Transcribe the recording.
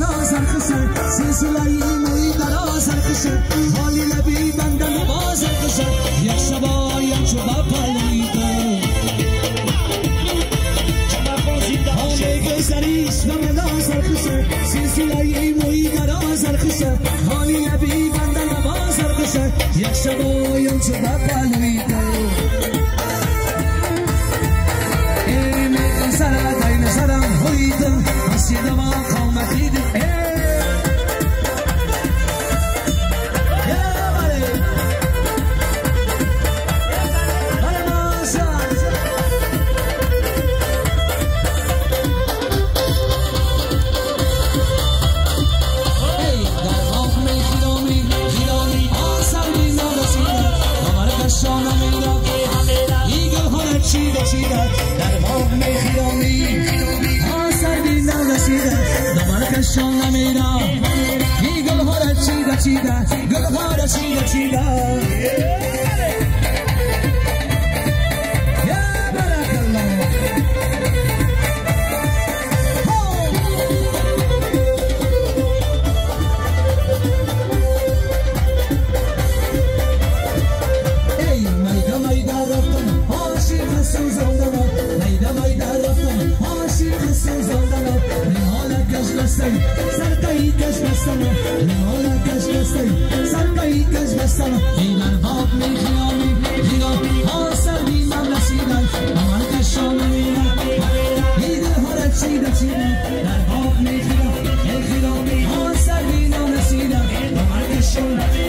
منا سرخشه سلسله موی درا سرخشه حالی لبی بنده نبا سرخشه یک شبایم چوبا پلیده حالی گذریش و منا سرخشه سلسله موی درا سرخشه حالی لبی بنده نبا سرخشه یک شبایم چوبا پلیده سرم هویدم مسیدم قامتیدم در باغ میخیامی آسردی نرسیده دوباره کشان نمیرا این گل ها را چیده چیده گل ها را چیده چیده یا برک الله ای میده میده رفتم عاشق سوزاندم سرکایی کش بستم نمالا کش بستم سرکایی کش بستم این در باغ میخیامی دیگه ها سردی من رسیدن من کشان میرم این دل ها را چیده چیده در باغ میخیامی ها سردی من رسیدن من کشان